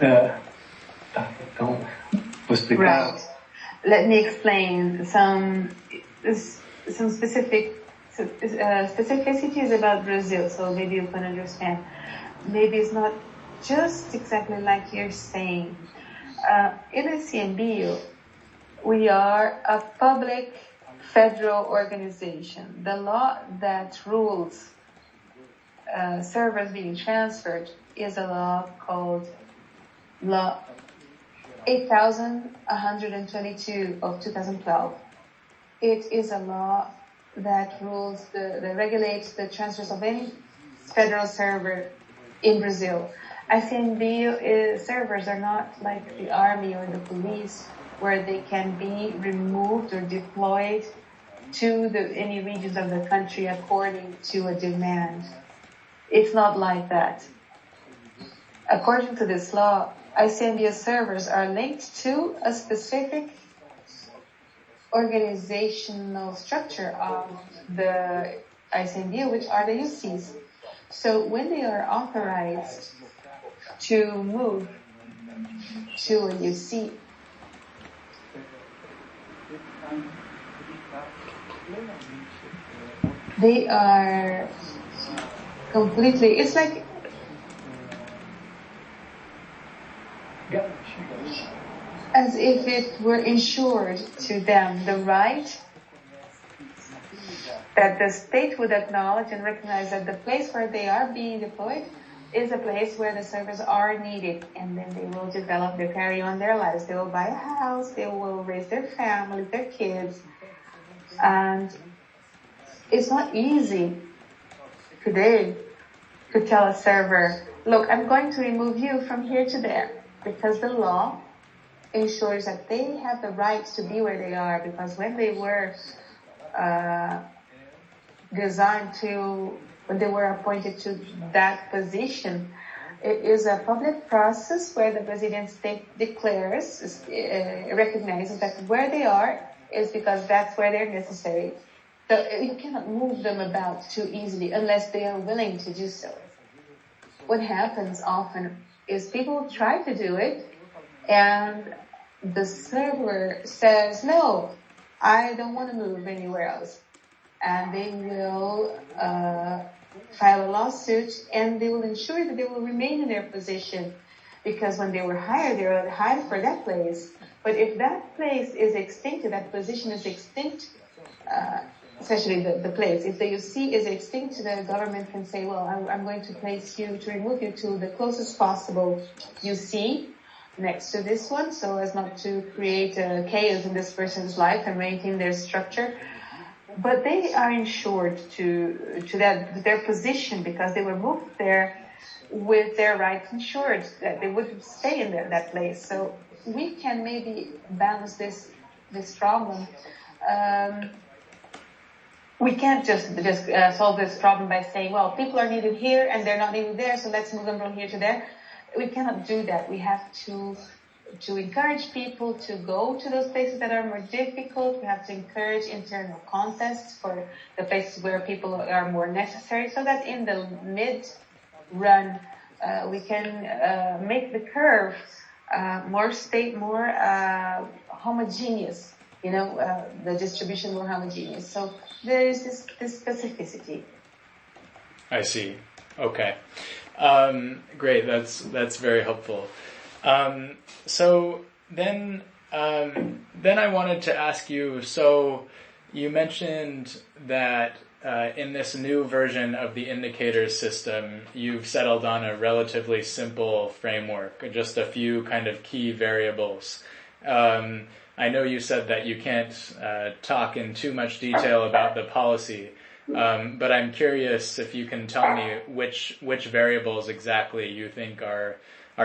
Então, vou explicar. Right. Let me explain some specific specificities about Brazil, so maybe you can understand. Maybe it's not just exactly like you're saying. In ICMBio, we are a public federal organization. The law that rules servers being transferred is a law called Law 8,122 of 2012. It is a law that rules that regulates the transfers of any federal server in Brazil. ICMBio servers are not like the army or the police, where they can be removed or deployed to any regions of the country according to a demand. It's not like that. According to this law, ICMBio servers are linked to a specific organizational structure of the ICMBio, which are the UCs. So when they are authorized to move to a UC, they are completely, it's like as if it were insured to them the right that the state would acknowledge and recognize that the place where they are being deployed is a place where the servers are needed, and then they will develop, they carry on their lives. They will buy a house, they will raise their family, their kids, and it's not easy today to tell a server, look, I'm going to remove you from here to there, because the law ensures that they have the right to be where they are, because when they were when they were appointed to that position, it is a public process where the Brazilian state declares, recognizes that where they are is because that's where they're necessary. So you cannot move them about too easily unless they are willing to do so. What happens often is people try to do it, and the server says, no, I don't want to move anywhere else. And they will file a lawsuit, and they will ensure that they will remain in their position, because when they were hired for that place. But if that place is extinct, that position is extinct, especially the place, if the UC is extinct, the government can say, well, I'm going to remove you to the closest possible UC next to this one, so as not to create chaos in this person's life and maintain their structure. But they are insured to their position, because they were moved there with their rights insured, that they would stay in that place. So we can maybe balance this problem. We can't just solve this problem by saying, well, people are needed here and they're not needed there, so let's move them from here to there. We cannot do that. We have to encourage people to go to those places that are more difficult. We have to encourage internal contests for the places where people are more necessary, so that in the mid-run, we can make the curve more homogeneous, the distribution more homogeneous. So there is this specificity. I see. Okay. Great. That's very helpful. So then I wanted to ask you, so you mentioned that in this new version of the indicator system, you've settled on a relatively simple framework, just a few kind of key variables. I know you said that you can't talk in too much detail about the policy, but I'm curious if you can tell me which variables exactly you think are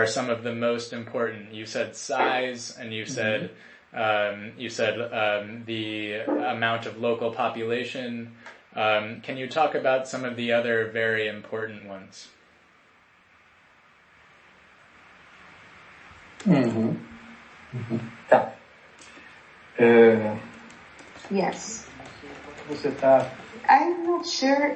some of the most important. You said size, and you said the amount of local population. Can you talk about some of the other very important ones? Tá. Yes. Você está... I'm not sure.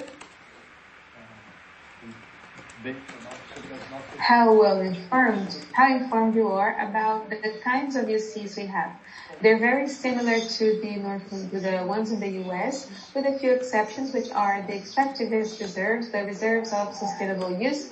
how informed you are about the kinds of UCs we have. They're very similar to the ones in the US, with a few exceptions, which are the extractivist reserves, the reserves of sustainable use,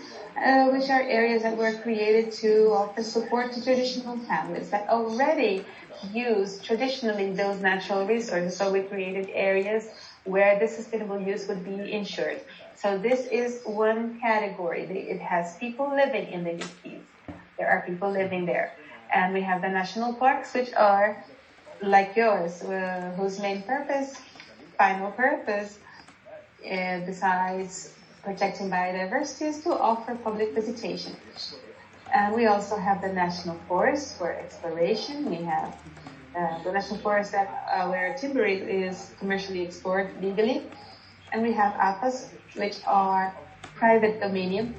which are areas that were created to offer support to traditional families that already use traditionally those natural resources. So we created areas where the sustainable use would be ensured. So this is one category. It has people living in the UCs. There are people living there. And we have the national parks, which are like yours, whose main purpose, final purpose, besides protecting biodiversity, is to offer public visitation. And we also have the national forests for exploration. We have the national forest where timber is commercially explored legally. And we have APAs, which are private dominion.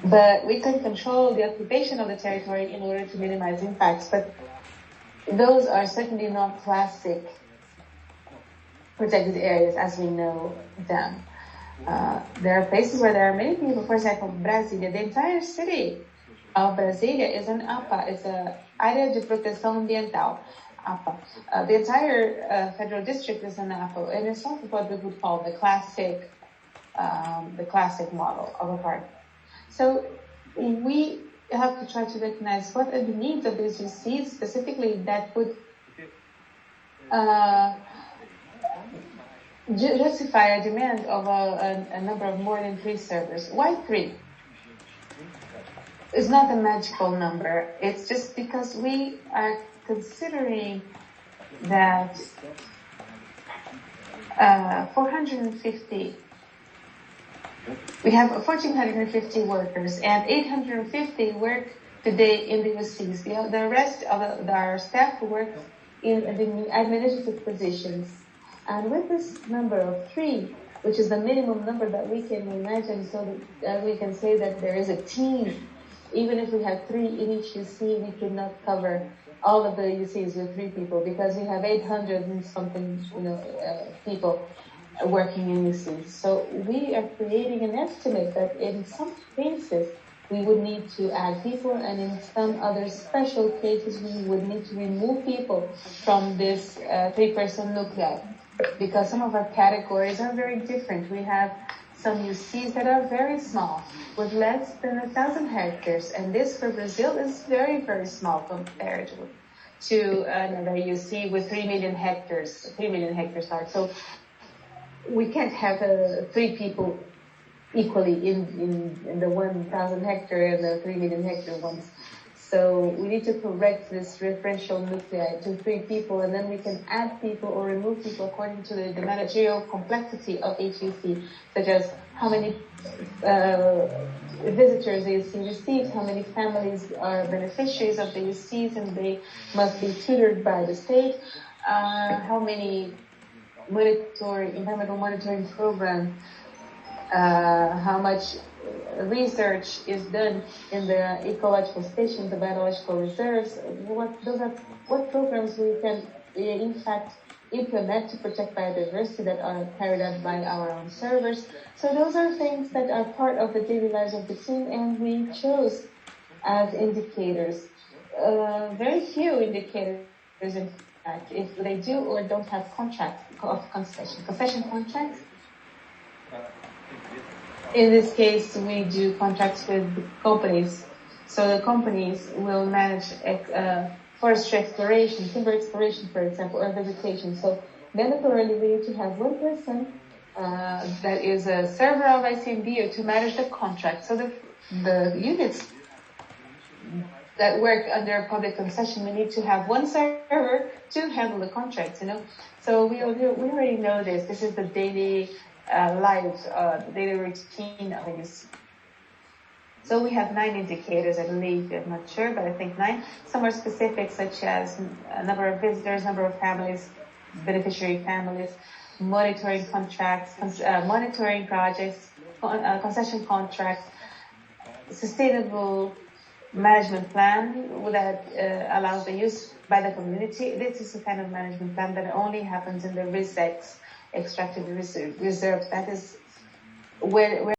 But we can control the occupation of the territory in order to minimize impacts. But those are certainly not classic protected areas as we know them. There are places where there are many people. For example, Brasília. The entire city of Brasília is an APA. It's an Área de Proteção Ambiental. APA. The entire federal district is an APA, and it's not what we would call the classic model of a park. So we have to try to recognize what are the needs of these UCs specifically that would justify a demand of a number of more than 3 servers. Why 3? It's not a magical number. It's just because we are considering that 450. We have 1,450 workers, and 850 work today in the UCs. The rest of our staff work in the administrative positions. And with this number of 3, which is the minimum number that we can imagine, so that we can say that there is a team. Even if we have 3 in each UC, we could not cover all of the UCs with 3 people, because we have 800 and something, people working in UCs. So we are creating an estimate that in some cases we would need to add people, and in some other special cases we would need to remove people from this 3-person nuclei, because some of our categories are very different. We have some UCs that are very small, with less than 1,000 hectares, and this for Brazil is very, very small compared to another UC with 3 million hectares. So we can't have 3 people equally in the 1,000 hectare and the 3 million hectare ones. So we need to correct this referential nuclei to 3 people, and then we can add people or remove people according to the managerial complexity of each UC, such as how many visitors the UC receives, how many families are beneficiaries of the UCs and they must be tutored by the state, how many environmental monitoring program, how much research is done in the ecological stations, the biological reserves, what programs we can in fact implement to protect biodiversity that are carried out by our own servers. So those are things that are part of the daily lives of the team, and we chose as indicators. Very few indicators, in fact, if they do or don't have contracts of concession contracts. In this case, we do contracts with companies. So the companies will manage forestry exploration, timber exploration, for example, or vegetation. So mandatorily, we need to have 1 person that is a server of ICMBio to manage the contract. So the units that work under public concession, we need to have 1 server to handle the contracts, So we already know this. This is the daily life, the daily routine of a UC. So we have 9 indicators, I believe. I'm not sure, but I think 9. Some are specific, such as number of visitors, number of families, beneficiary families, monitoring contracts, monitoring projects, concession contracts, sustainable management plan that allows the use by the community. This is the kind of management plan that only happens in the RISEX extracted reserves. That is where